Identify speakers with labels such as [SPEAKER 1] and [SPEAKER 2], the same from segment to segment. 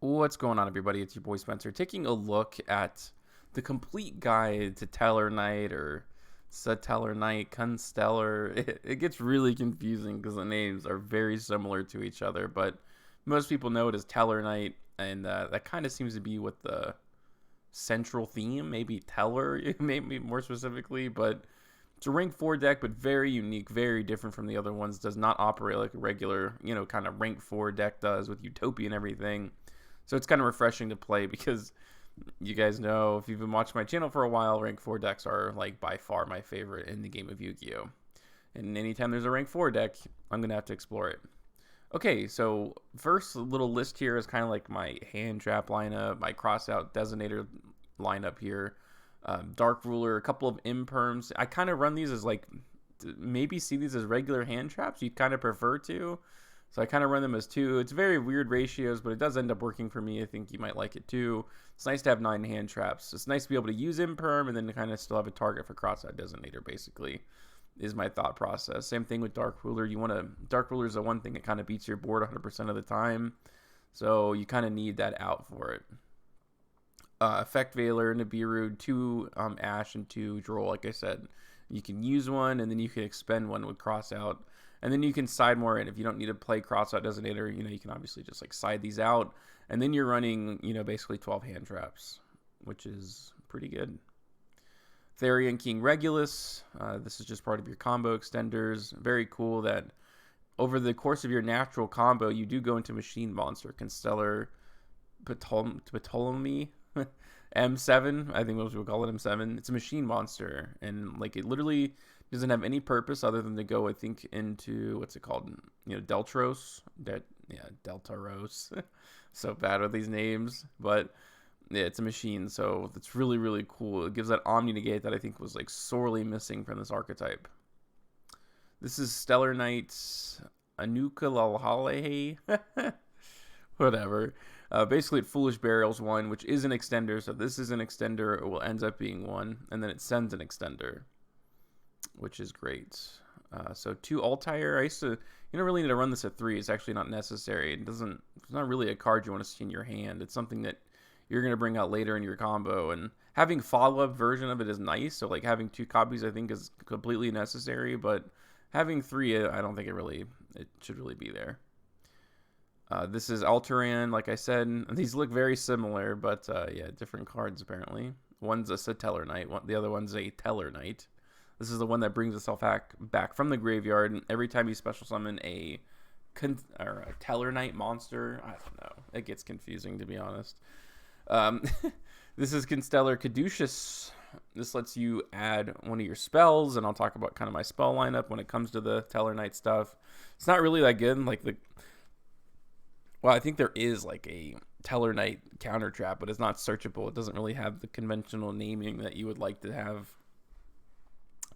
[SPEAKER 1] What's going on, everybody? It's your boy Spencer, taking a look at the complete guide to Tellarknight or Tellarknight, Constellar. It gets really confusing because the names are very similar to each other, but most people know it as Tellarknight, and that kind of seems to be what the central theme, maybe Teller, maybe more specifically, but it's a rank 4 deck, but very unique, very different from the other ones. Does not operate like a regular, kind of rank 4 deck does with Utopia and everything. So it's kind of refreshing to play because you guys know, if you've been watching my channel for a while, rank 4 decks are like by far my favorite in the game of Yu-Gi-Oh! And anytime there's a rank 4 deck, I'm going to have to explore it. Okay, so first little list here is kind of like my hand trap lineup, my crossout designator lineup here. Dark Ruler, a couple of imperms. I kind of run these as like, maybe see these as regular hand traps. You'd kind of prefer to. So I kind of run them as 2. It's very weird ratios, but it does end up working for me. I think you might like it too. It's nice to have 9 hand traps. It's nice to be able to use imperm and then to kind of still have a target for crossout designator, basically, is my thought process. Same thing with Dark Ruler. Dark Ruler is the one thing that kind of beats your board 100% of the time. So you kind of need that out for it. Effect Veiler, Nibiru, 2 Ash and 2 Droll. Like I said, you can use one and then you can expend one with crossout. And then you can side more in. If you don't need to play crossout designator, you can obviously just like side these out. And then you're running, basically 12 hand traps, which is pretty good. Therian King Regulus. This is just part of your combo extenders. Very cool that over the course of your natural combo, you do go into Machine Monster. Constellar Ptolemy M7. I think most people call it M7. It's a Machine Monster. And like it literally doesn't have any purpose other than to go, I think, into, what's it called? Deltros. Deltaros. So bad with these names. But yeah, it's a machine, so it's really, really cool. It gives that Omni Negate that I think was like sorely missing from this archetype. This is Stellar Knight's Anuka. Whatever. Basically, it Foolish Burials 1, which is an extender. So this is an extender. It will end up being 1. And then it sends an extender, which is great. So 2 Altair. You don't really need to run this at 3. It's actually not necessary. It's not really a card you want to see in your hand. It's something that you're going to bring out later in your combo. And having follow-up version of it is nice. So like having 2 copies I think is completely necessary. But having 3, I don't think it should really be there. This is Alteran, like I said. These look very similar, but yeah, different cards apparently. One's a Tellarknight, the other one's a Tellarknight. This is the one that brings itself back from the graveyard, and every time you special summon a Tellarknight monster, I don't know. It gets confusing, to be honest. This is Constellar Caduceus. This lets you add one of your spells, and I'll talk about kind of my spell lineup when it comes to the Tellarknight stuff. It's not really that good. Well, I think there is like a Tellarknight counter trap, but it's not searchable. It doesn't really have the conventional naming that you would like to have.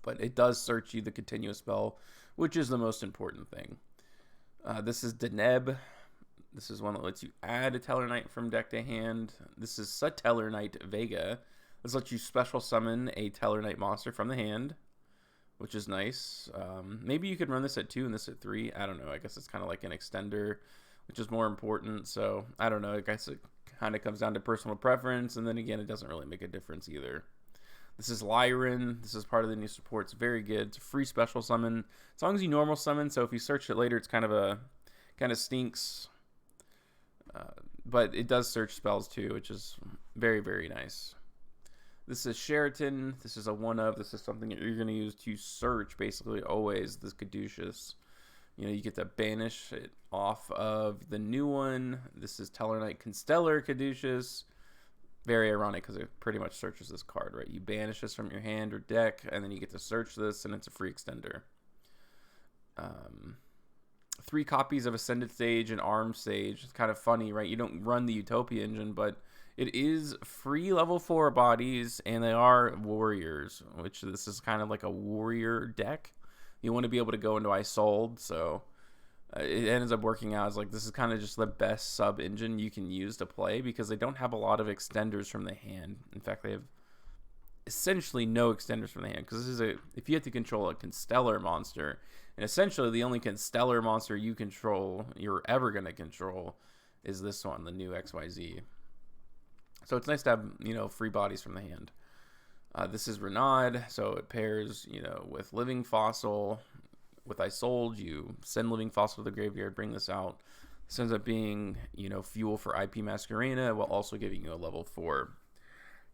[SPEAKER 1] But it does search you the continuous spell, which is the most important thing. This is Deneb. This is one that lets you add a Tellarknight from deck to hand. This is Tellarknight Vega. This lets you special summon a Tellarknight monster from the hand, which is nice. Maybe you could run this at 2 and this at 3. I don't know. I guess it's kind of like an extender, which is more important. So I don't know. I guess it kind of comes down to personal preference. And then again, it doesn't really make a difference either. This is Lyran. This is part of the new support. It's very good. It's a free special summon. As long as you normal summon, so if you search it later, it's kind of stinks. But it does search spells too, which is very, very nice. This is Sheraton. This is a 1-of. This is something that you're going to use to search, basically, always, this Caduceus. You get to banish it off of the new one. This is Tellarknight Constellar Caduceus. Very ironic because it pretty much searches this card, right? You banish this from your hand or deck, and then you get to search this, and it's a free extender. 3 copies of Ascended Sage and Armed Sage. It's kind of funny, right? You don't run the Utopia engine, but it is free level 4 bodies, and they are warriors, which this is kind of like a warrior deck. You want to be able to go into Isolde, so it ends up working out as like this is kind of just the best sub engine you can use to play because they don't have a lot of extenders from the hand. In fact, they have essentially no extenders from the hand because this is if you have to control a Constellar monster, and essentially the only Constellar monster you control, you're ever going to control, is this one, the new XYZ. So it's nice to have, you know, free bodies from the hand. This is Renaud, so it pairs, you know, with Living Fossil. With I Sold, you send Living Fossil to the graveyard, bring this out. This ends up being, you know, fuel for IP Masquerena while also giving you a level 4.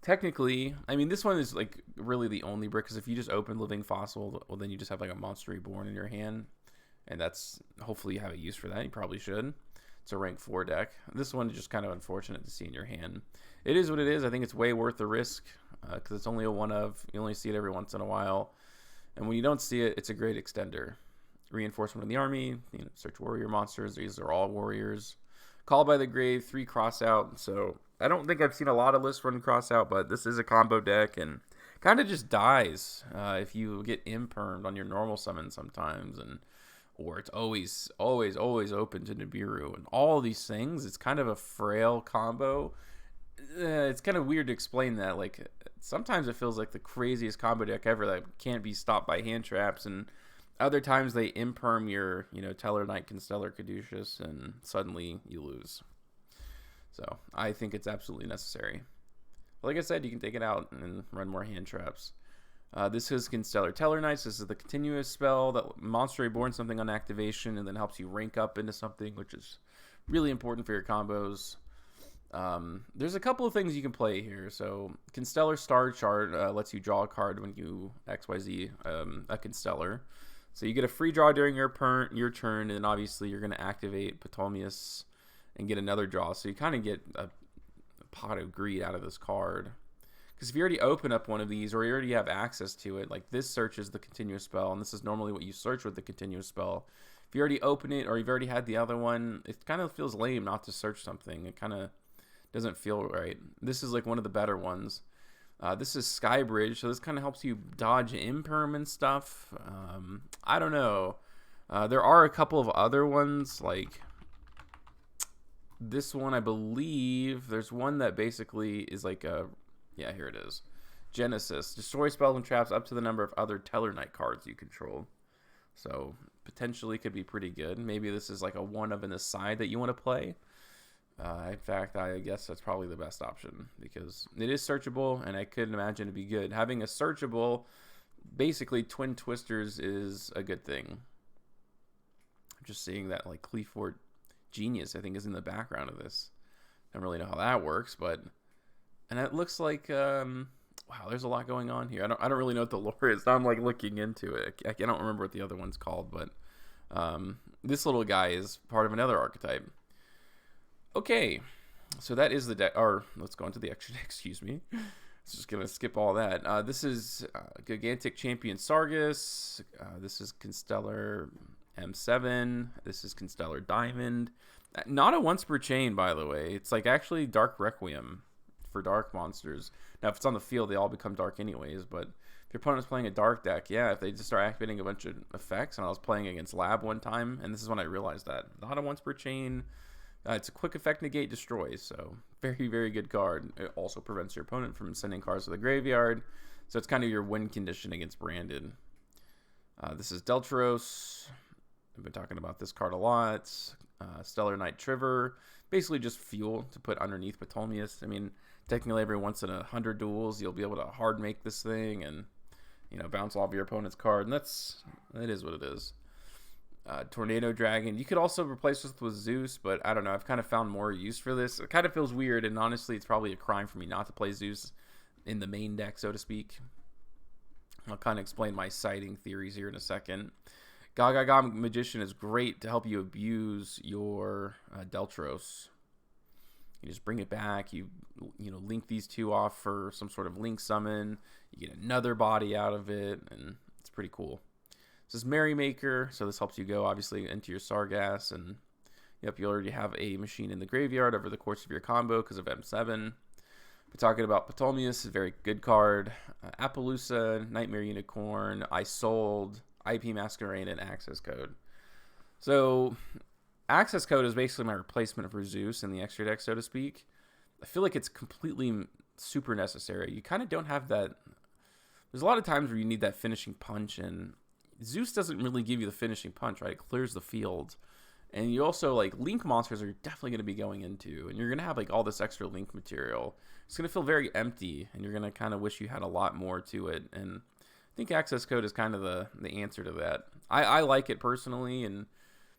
[SPEAKER 1] Technically, I mean, this one is like really the only brick, because if you just open Living Fossil, well, then you just have like a Monster Reborn in your hand, and that's, hopefully you have a use for that. You probably should. It's a rank 4 deck. This one is just kind of unfortunate to see in your hand. It is what it is. I think it's way worth the risk, because it's only a one of. You only see it every once in a while, and when you don't see it, it's a great extender. Reinforcement of the army, you know, search warrior monsters. These are all warriors. Call by the Grave, 3 cross out. So I don't think I've seen a lot of lists run cross out, but this is a combo deck and kind of just dies if you get impermed on your normal summon sometimes, and or it's always open to Nibiru and all these things. It's kind of a frail combo. It's kind of weird to explain that. Like, sometimes it feels like the craziest combo deck ever that can't be stopped by hand traps, and other times they imperm your, you know, Tellarknight, Constellar Caduceus, and suddenly you lose. So I think it's absolutely necessary. Like I said, you can take it out and run more hand traps. This is Constellar Tellarknights. This is the continuous spell that Monster Reborn something on activation and then helps you rank up into something, which is really important for your combos. There's a couple of things you can play here. So Constellar Star Chart lets you draw a card when you XYZ a Constellar. So you get a free draw during your turn, and obviously you're going to activate Ptolemaeus and get another draw. So you kind of get a pot of greed out of this card. Because if you already open up one of these, or you already have access to it, like this searches the continuous spell, and this is normally what you search with the continuous spell. If you already open it, or you've already had the other one, it kind of feels lame not to search something. It kind of doesn't feel right. This is like one of the better ones. This is Skybridge, so this kind of helps you dodge imperm and stuff. I don't know. There are a couple of other ones, like this one, I believe. There's one that basically is like a, yeah, here it is. Genesis. Destroy spells and traps up to the number of other Tellarknight cards you control. So potentially could be pretty good. Maybe this is like a one of in the side that you want to play. In fact, I guess that's probably the best option because it is searchable, and I could imagine it'd be good. Having a searchable, basically Twin Twisters is a good thing. I'm just seeing that like Cleafort Genius, I think, is in the background of this. I don't really know how that works, but, and it looks like wow, there's a lot going on here. I don't really know what the lore is. I'm like looking into it. I don't remember what the other one's called, but this little guy is part of another archetype. Okay, so that is the deck, or let's go into the extra deck, excuse me. Just going to skip all that. This is Gigantic Champion Sargus. This is Constellar M7. This is Constellar Diamond. Not a once per chain, by the way. It's like actually Dark Requiem for dark monsters. Now, if it's on the field, they all become dark anyways, but if your opponent's playing a dark deck, yeah, if they just start activating a bunch of effects, and I was playing against Lab one time, and this is when I realized that. Not a once per chain. It's a quick effect, negate, destroys, so very, very good card. It also prevents your opponent from sending cards to the graveyard, so it's kind of your win condition against Branded. This is Deltros. I've been talking about this card a lot. Stellar Knight Triver, basically just fuel to put underneath Ptolemaeus. I mean, technically every once in 100 duels, you'll be able to hard make this thing and, you know, bounce off your opponent's card, and that is what it is. Tornado Dragon. You could also replace this with Zeus, but I don't know. I've kind of found more use for this. It kind of feels weird, and honestly, it's probably a crime for me not to play Zeus in the main deck, so to speak. I'll kind of explain my sighting theories here in a second. Gaga Magician is great to help you abuse your Deltros. You just bring it back. You know, link these two off for some sort of link summon. You get another body out of it, and it's pretty cool. This is Merrymaker, so this helps you go, obviously, into your Sargass, and yep, you already have a machine in the graveyard over the course of your combo because of M7. We're talking about Ptolemaeus, a very good card. Appollousa, Knightmare Unicorn, I Sold, IP Masquerade, and Access Code. So, Access Code is basically my replacement for Zeus in the extra deck, so to speak. I feel like it's completely super necessary. You kind of don't have that. There's a lot of times where you need that finishing punch, and Zeus doesn't really give you the finishing punch, right? It clears the field. And you also, like, link monsters are definitely going to be going into, and you're going to have, like, all this extra link material. It's going to feel very empty, and you're going to kind of wish you had a lot more to it. And I think access code is kind of the answer to that. I like it personally, and,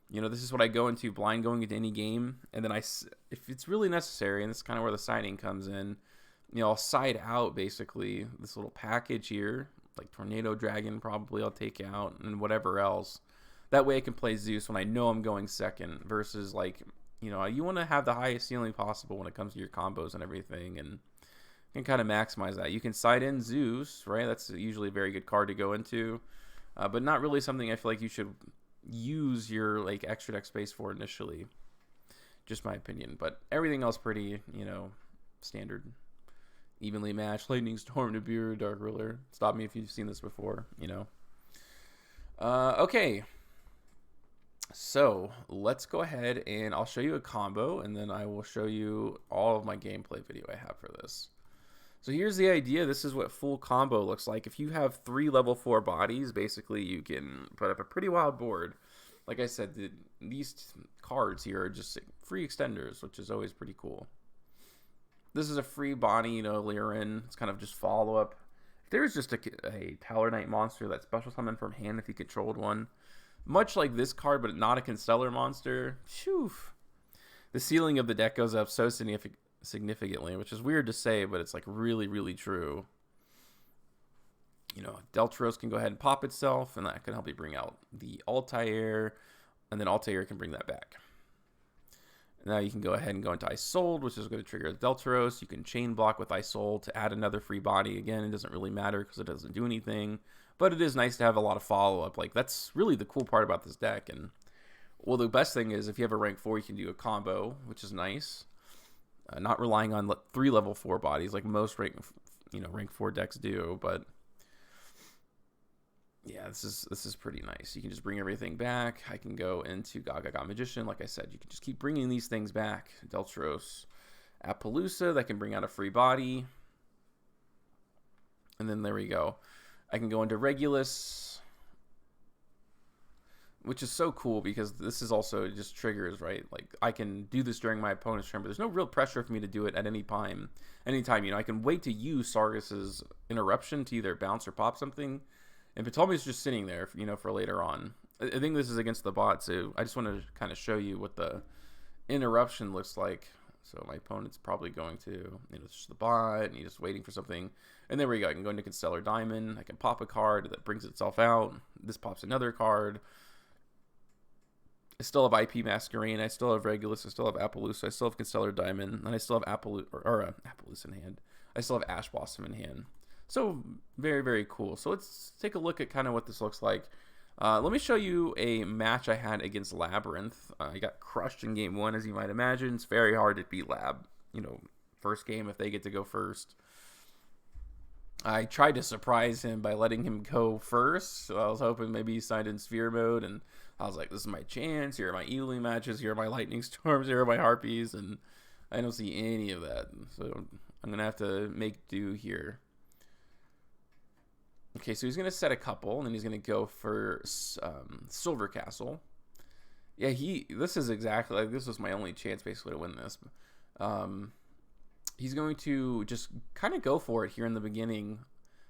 [SPEAKER 1] you know, this is what I go into blind going into any game. And then if it's really necessary, and this is kind of where the siding comes in, you know, I'll side out basically this little package here, like Tornado Dragon probably I'll take out, and whatever else. That way I can play Zeus when I know I'm going second, versus, like, you know, you want to have the highest ceiling possible when it comes to your combos and everything, and you can kind of maximize that. You can side in Zeus, right? That's usually a very good card to go into, but not really something I feel like you should use your, like, extra deck space for initially. Just my opinion, but everything else pretty, you know, standard. Evenly matched, Lightning Storm, Nibiru, Dark Ruler. Stop me if you've seen this before, you know. Okay. So let's go ahead and I'll show you a combo, and then I will show you all of my gameplay video I have for this. So here's the idea. This is what full combo looks like. If you have 3 level 4 bodies, basically you can put up a pretty wild board. Like I said, these cards here are just free extenders, which is always pretty cool. This is a free body, you know, Labyrinth. It's kind of just follow-up. If there's just a Tellarknight monster that special summon from hand if you controlled one, much like this card, but not a Constellar monster, phew, the ceiling of the deck goes up so significantly, which is weird to say, but it's, like, really, really true. You know, Deltros can go ahead and pop itself, and that can help you bring out the Altair, and then Altair can bring that back. Now you can go ahead and go into Isold, which is going to trigger Deltaros. You can chain block with Isold to add another free body. Again, it doesn't really matter because it doesn't do anything, but it is nice to have a lot of follow-up. Like, that's really the cool part about this deck. And, well, the best thing is if you have a rank 4, you can do a combo, which is nice. Not relying on 3 level 4 bodies like most rank 4 decks do, but yeah, this is pretty nice. You can just bring everything back. I can go into Gaga Magician. Like I said, you can just keep bringing these things back. Deltros, Appollousa, that can bring out a free body. And then there we go. I can go into Regulus, which is so cool because this is also just triggers, right? Like, I can do this during my opponent's turn, but there's no real pressure for me to do it at any time. Anytime, you know, I can wait to use Sargas's interruption to either bounce or pop something. And Ptolemy's just sitting there, you know, for later on. I think this is against the bot, so I just want to kind of show you what the interruption looks like. So my opponent's probably going to, you know, it's just the bot, and he's just waiting for something. And there we go. I can go into Constellar Diamond. I can pop a card that brings itself out. This pops another card. I still have IP Masquerade. I still have Regulus. I still have Appollousa. I still have Constellar Diamond. And I still have Appollousa in hand. I still have Ash Blossom in hand. So very, very cool. So let's take a look at kind of what this looks like. Let me show you a match I had against Labyrinth. I got crushed in game 1, as you might imagine. It's very hard to beat Lab, you know, first game if they get to go first. I tried to surprise him by letting him go first. So I was hoping maybe he signed in Sphere mode, and I was like, this is my chance. Here are my Ealing matches. Here are my Lightning Storms. Here are my Harpies. And I don't see any of that. So I'm going to have to make do here. Okay, so he's going to set a couple, and then he's going to go for Silver Castle. Yeah, this is exactly, like, this was my only chance, basically, to win this. He's going to just kind of go for it here in the beginning.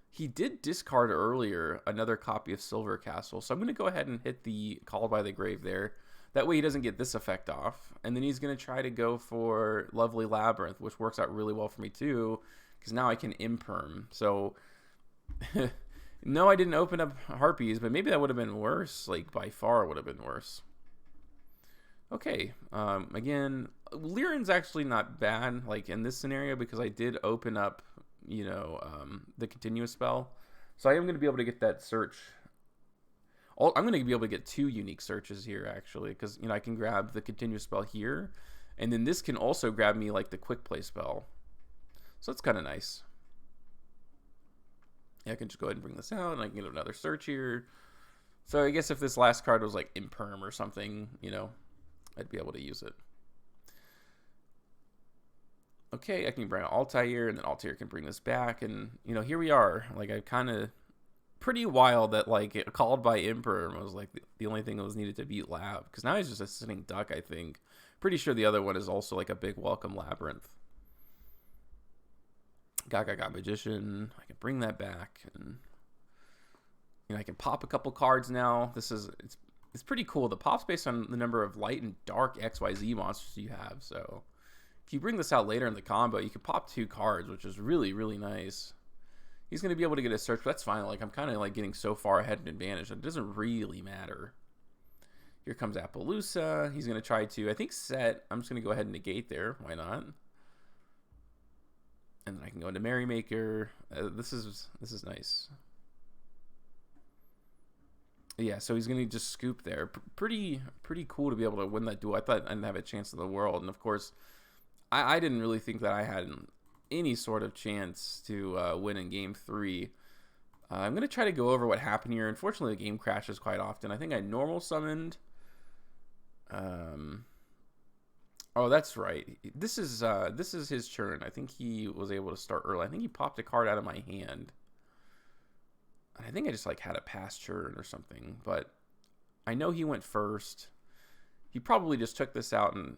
[SPEAKER 1] He did discard earlier another copy of Silver Castle, so I'm going to go ahead and hit the Called by the Grave there. That way he doesn't get this effect off. And then he's going to try to go for Lovely Labyrinth, which works out really well for me, too, because now I can imperm. So... No, I didn't open up Harpies, but maybe that would have been worse. Like, by far it would have been worse. Okay, again, Lyran's actually not bad, like, in this scenario, because I did open up, you know, the continuous spell. So I am going to be able to get that search. I'm going to be able to get 2 unique searches here, actually, because, you know, I can grab the continuous spell here, and then this can also grab me, like, the quick play spell. So that's kind of nice. Yeah, I can just go ahead and bring this out, and I can get another search here. So I guess if this last card was like Imperm or something, you know, I'd be able to use it. Okay, I can bring Altair, and then Altair can bring this back, and, you know, here we are. Like, I kind of pretty wild that like it called by Emperor was like the only thing that was needed to beat Lab, because now he's just a sitting duck. I think pretty sure the other one is also like a big welcome Labyrinth. Gaga Magician. I can bring that back, and you know I can pop a couple cards now. It's pretty cool. The pop's based on the number of light and dark XYZ monsters you have. So if you bring this out later in the combo, you can pop 2 cards, which is really, really nice. He's going to be able to get a search, but that's fine. Like, I'm kind of like getting so far ahead in advantage that it doesn't really matter. Here comes Appollousa. He's going to try to, I think, set. I'm just going to go ahead and negate there. Why not? And then I can go into Merrymaker. This is nice. Yeah, so he's going to just scoop there. Pretty cool to be able to win that duel. I thought I didn't have a chance in the world. And, of course, I didn't really think that I had any sort of chance to win in game 3. I'm going to try to go over what happened here. Unfortunately, the game crashes quite often. I think I normal summoned. Oh, that's right. This is his turn. I think he was able to start early. I think he popped a card out of my hand. I think I just like had a pass turn or something, but I know he went first. He probably just took this out and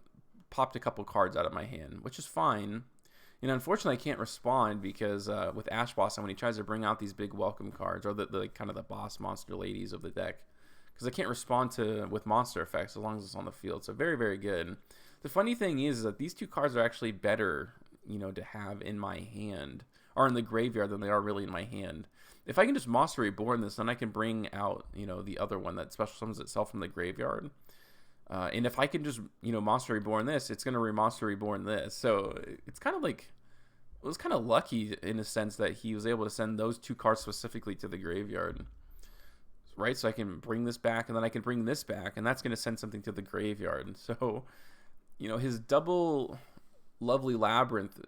[SPEAKER 1] popped a couple cards out of my hand, which is fine. You know, unfortunately, I can't respond because with Ash Blossom, when he tries to bring out these big welcome cards, or the kind of the boss monster ladies of the deck, because I can't respond to with monster effects as long as it's on the field. So very, very good. The funny thing is that these 2 cards are actually better, you know, to have in my hand or in the graveyard than they are really in my hand. If I can just Monster Reborn this, then I can bring out, you know, the other one that special summons itself from the graveyard. And if I can just, you know, Monster Reborn this, it's going to Monster Reborn this. So it's kind of like, it was kind of lucky in a sense that he was able to send those 2 cards specifically to the graveyard. Right? So I can bring this back, and then I can bring this back, and that's going to send something to the graveyard. So, you know, his double lovely Labyrinth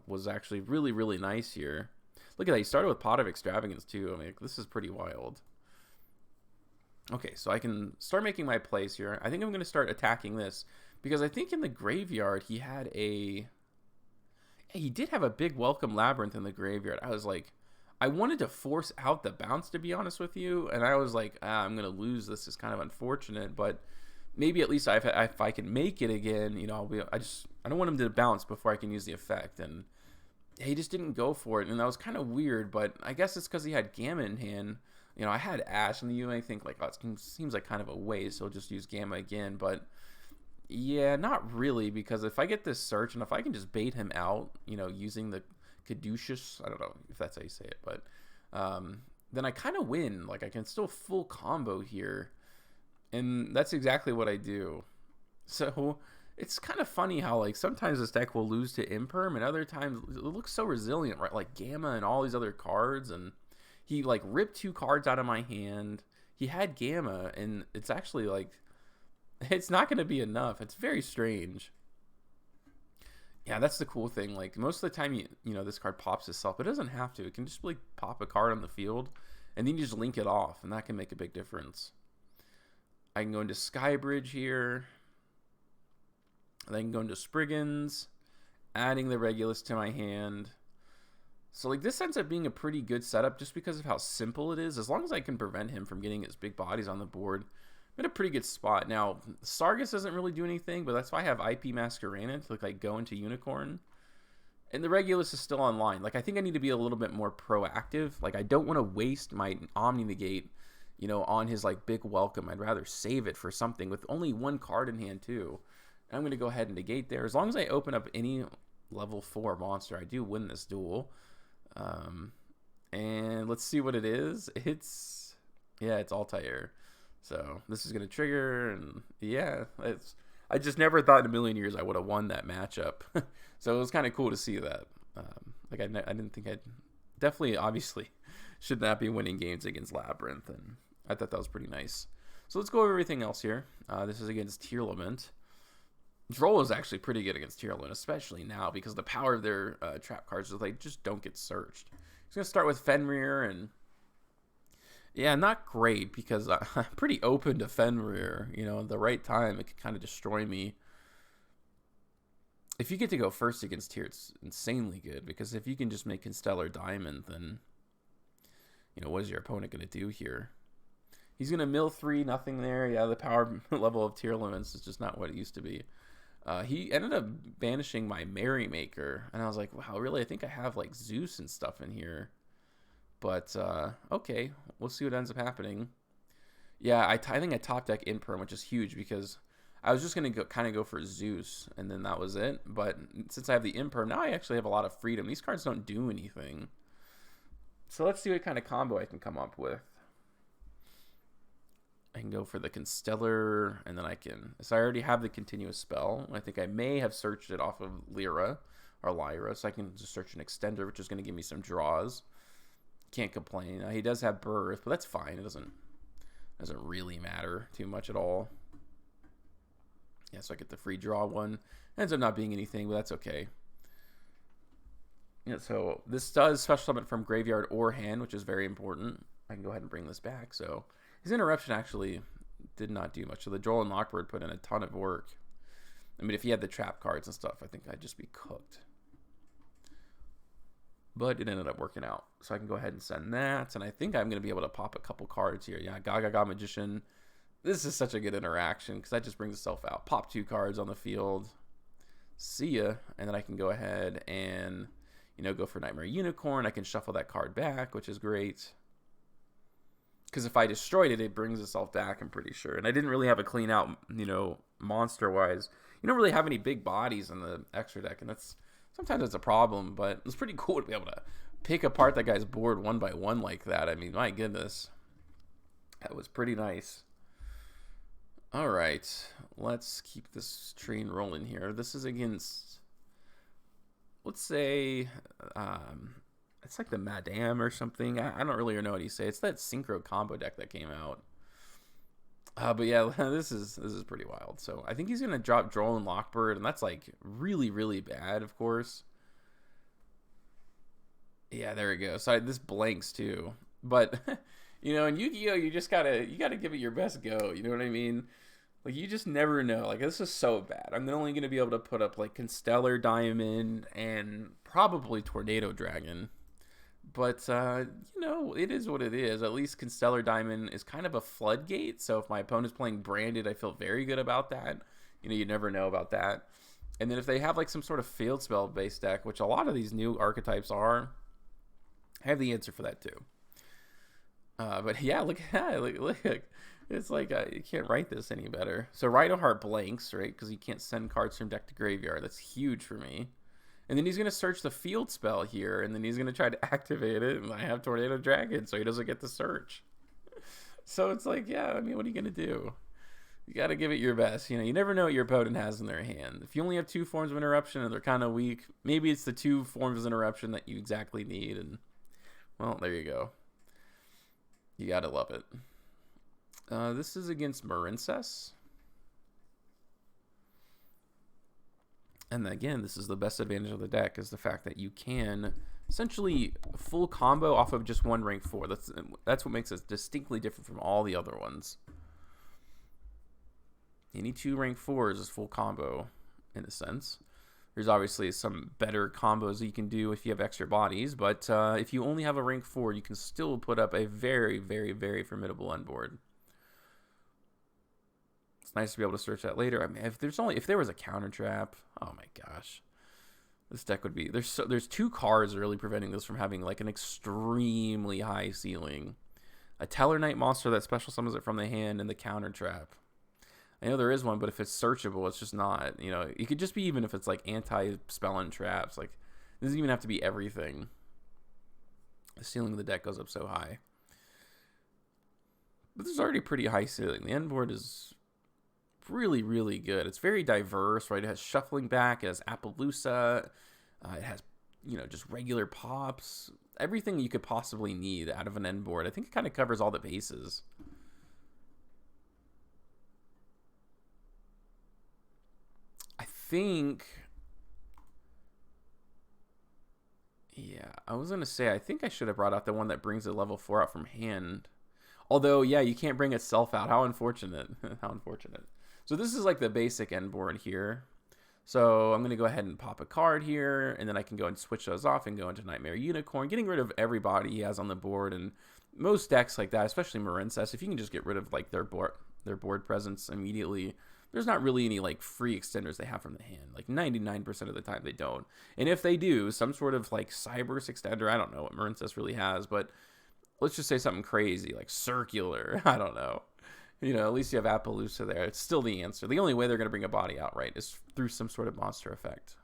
[SPEAKER 1] was actually really, really nice here. Look at that. He started with Pot of Extravagance, too. I mean, this is pretty wild. Okay, so I can start making my plays here. I think I'm going to start attacking this, because I think in the graveyard he had a... He did have a big welcome Labyrinth in the graveyard. I was like, I wanted to force out the bounce, to be honest with you, and I was like, I'm going to lose this. It's kind of unfortunate, but maybe at least if I can make it again, you know, I don't want him to bounce before I can use the effect, and he just didn't go for it, and that was kind of weird, but I guess it's because he had Gamma in hand. You know, I had Ash, and you may think, like, oh, it seems like kind of a waste, so I'll just use Gamma again, but yeah, not really, because if I get this search, and if I can just bait him out, you know, using the Caduceus, I don't know if that's how you say it, but then I kind of win. Like, I can still full combo here, and that's exactly what I do. So it's kind of funny how, like, sometimes this deck will lose to Imperm, and other times it looks so resilient, right? Like Gamma and all these other cards, and he, like, ripped 2 cards out of my hand. He had Gamma, and it's actually, like, it's not going to be enough. It's very strange. Yeah, that's the cool thing. Like, most of the time, you know, this card pops itself, but it doesn't have to. It can just, like, pop a card on the field, and then you just link it off, and that can make a big difference. I can go into Skybridge here. And then I can go into Spriggans, adding the Regulus to my hand. So, like, this ends up being a pretty good setup just because of how simple it is. As long as I can prevent him from getting his big bodies on the board, I'm in a pretty good spot. Now, Sargus doesn't really do anything, but that's why I have IP Masquerade to, like, go into Unicorn. And the Regulus is still online. Like, I think I need to be a little bit more proactive. Like, I don't want to waste my Omni Negate, you know, on his, like, big welcome. I'd rather save it for something with only 1 card in hand, too. And I'm going to go ahead and negate there. As long as I open up any level 4 monster, I do win this duel. And let's see what it is. It's Altair. So this is going to trigger, and yeah, I just never thought in a million years I would have won that matchup. So it was kind of cool to see that. Like I didn't think definitely, obviously, should not be winning games against Labyrinth, and I thought that was pretty nice. So let's go over everything else here. This is against Tearlament. Droll is actually pretty good against Tearlament, especially now because the power of their trap cards is they just don't get searched. He's going to start with Fenrir, and yeah, not great because I'm pretty open to Fenrir. You know, at the right time, it could kind of destroy me. If you get to go first against Tyr, it's insanely good because if you can just make Constellar Diamond, then what is your opponent going to do here? He's going to mill 3, nothing there. Yeah, the power level of tier limits is just not what it used to be. He ended up banishing my Merrymaker, and I was like, wow, really? I think I have like Zeus and stuff in here. But okay, we'll see what ends up happening. Yeah, I think I top deck Imperm, which is huge because I was just gonna go for Zeus, and then that was it. But since I have the Imperm, now I actually have a lot of freedom. These cards don't do anything. So let's see what kind of combo I can come up with. I can go for the Constellar, and then I can... So I already have the continuous spell. I think I may have searched it off of Lyra, so I can just search an extender, which is going to give me some draws. Can't complain. He does have Birth, but that's fine. It doesn't really matter too much at all. Yeah, so I get the free draw one. Ends up not being anything, but that's okay. Yeah, so this does special summon from graveyard or hand, which is very important. I can go ahead and bring this back, so... His interruption actually did not do much. So the Droll and Lockbird put in a ton of work. I mean, if he had the trap cards and stuff, I think I'd just be cooked. But it ended up working out. So I can go ahead and send that. And I think I'm going to be able to pop a couple cards here. Yeah, Gaga Magician. This is such a good interaction because that just brings itself out. Pop 2 cards on the field. See ya. And then I can go ahead and, go for Knightmare Unicorn. I can shuffle that card back, which is great. Because if I destroyed it, it brings itself back, I'm pretty sure. And I didn't really have a clean out, monster-wise. You don't really have any big bodies in the extra deck, and sometimes that's a problem, but it's pretty cool to be able to pick apart that guy's board one by one like that. I mean, my goodness. That was pretty nice. All right, let's keep this train rolling here. This is against, let's say... it's like the Madame or something. I don't really know what you say. It's that Synchro combo deck that came out. But yeah, this is pretty wild. So I think he's going to drop Droll and Lockbird, and that's like really, really bad, of course. Yeah, there we go. So this blanks too. But, in Yu-Gi-Oh, you gotta give it your best go. You know what I mean? Like, you just never know. Like, this is so bad. I'm only going to be able to put up, like, Constellar Diamond and probably Tornado Dragon. But, it is what it is. At least Constellar Diamond is kind of a floodgate. So if my opponent's playing Branded, I feel very good about that. You never know about that. And then if they have, like, some sort of field spell-based deck, which a lot of these new archetypes are, I have the answer for that, too. But, yeah, look at that. Look. It's like, you can't write this any better. So Rhino Heart blanks, right? Because you can't send cards from deck to graveyard. That's huge for me. And then he's going to search the field spell here, and then he's going to try to activate it, and I have Tornado Dragon, so he doesn't get the search. So it's like, yeah, I mean, what are you going to do? You got to give it your best. You never know what your opponent has in their hand. If you only have 2 forms of interruption and they're kind of weak, maybe it's the 2 forms of interruption that you exactly need, and, well, there you go. You got to love it. This is against Marincess. And again, this is the best advantage of the deck, is the fact that you can essentially full combo off of just 1 rank 4. That's what makes it distinctly different from all the other ones. Any 2 rank 4s is full combo, in a sense. There's obviously some better combos that you can do if you have extra bodies, but if you only have a rank 4, you can still put up a very, very, very formidable end board. It's nice to be able to search that later. I mean, if there was a counter trap, oh my gosh, this deck would be there's 2 cards really preventing this from having like an extremely high ceiling. A Tellarknight monster that special summons it from the hand, and the counter trap. I know there is one, but if it's searchable, it's just not. It could just be, even if it's like anti-spell and traps. Like, it doesn't even have to be everything. The ceiling of the deck goes up so high. But there's already pretty high ceiling. The end board is really, really good. It's very diverse, right? It has shuffling back, it has Appollousa, it has, just regular pops. Everything you could possibly need out of an end board. I think it kind of covers all the bases. I think, yeah, I was going to say, I think I should have brought out the one that brings a level 4 out from hand. Although, yeah, you can't bring itself out. How unfortunate. How unfortunate. So this is like the basic end board here. So I'm going to go ahead and pop a card here, and then I can go and switch those off and go into Knightmare Unicorn, getting rid of everybody he has on the board and most decks like that, especially Marincess, if you can just get rid of like their board presence immediately, there's not really any like free extenders they have from the hand. Like 99% of the time they don't. And if they do, some sort of like Cyberse extender, I don't know what Marincess really has, but let's just say something crazy like circular. I don't know. You know, at least you have Appollousa there. It's still the answer. The only way they're going to bring a body out right is through some sort of monster effect.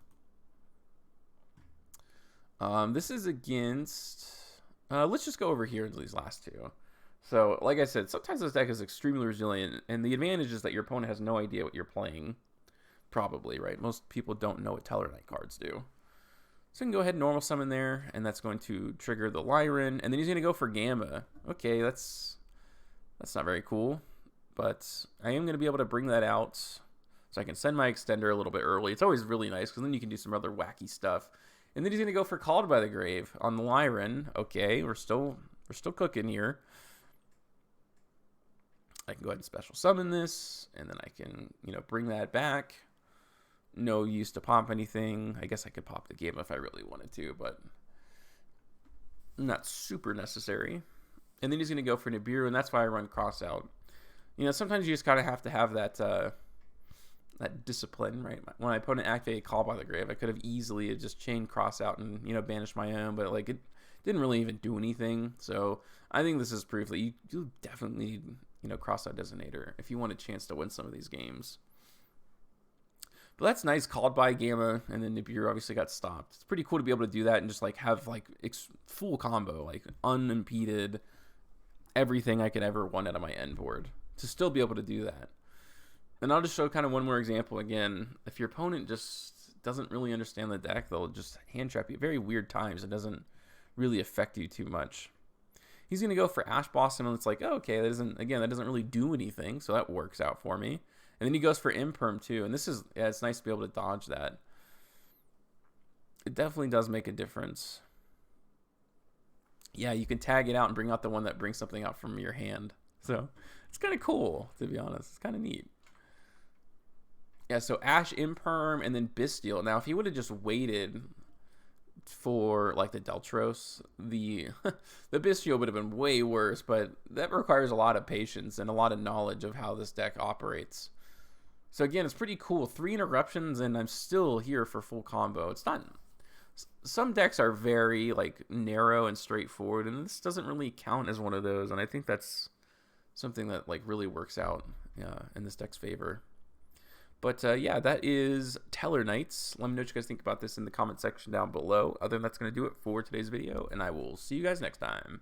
[SPEAKER 1] This is against... let's just go over here into these last two. So, like I said, sometimes this deck is extremely resilient, and the advantage is that your opponent has no idea what you're playing. Probably, right? Most people don't know what Tellarknight cards do. So you can go ahead and normal summon there, and that's going to trigger the Lyran, and then he's going to go for Gamma. Okay, that's not very cool, but I am going to be able to bring that out, so I can send my extender a little bit early. It's always really nice, because then you can do some other wacky stuff. And then he's going to go for Called by the Grave on the Lyran. Okay, we're still cooking here. I can go ahead and special summon this, and then I can, you know, bring that back. No use to pop anything. I guess I could pop the game if I really wanted to, but not super necessary. And then he's going to go for Nibiru, and that's why I run Cross out. You know, sometimes you just kind of have to have that that discipline, right? When my opponent activated Call by the Grave, I could have easily just chained Cross out and, you know, banished my own, but like it didn't really even do anything. So I think this is proof that you definitely need, you know, Cross out Designator if you want a chance to win some of these games. But that's nice. Called by Gamma, and then Nibiru obviously got stopped. It's pretty cool to be able to do that and just like have like full combo, like unimpeded, everything I could ever want out of my end board. To still be able to do that. And I'll just show kind of one more example again. If your opponent just doesn't really understand the deck, they'll just hand trap you at very weird times. It doesn't really affect you too much. He's going to go for Ash Blossom, and it's like, oh, okay, that doesn't really do anything, so that works out for me. And then he goes for Imperm too, and this is, yeah, it's nice to be able to dodge that. It definitely does make a difference. Yeah, you can tag it out and bring out the one that brings something out from your hand. So it's kind of cool, to be honest. It's kind of neat. Yeah, so Ash, Imperm, and then Bestial. Now, if he would have just waited for like the Deltros, the Bestial would have been way worse, but that requires a lot of patience and a lot of knowledge of how this deck operates. So again, it's pretty cool. 3 interruptions, and I'm still here for full combo. It's not... Some decks are very like narrow and straightforward, and this doesn't really count as one of those, and I think that's something that like really works out in this deck's favor. But yeah, that is Tellarknights. Let me know what you guys think about this in the comment section down below. Other than that's going to do it for today's video, and I will see you guys next time.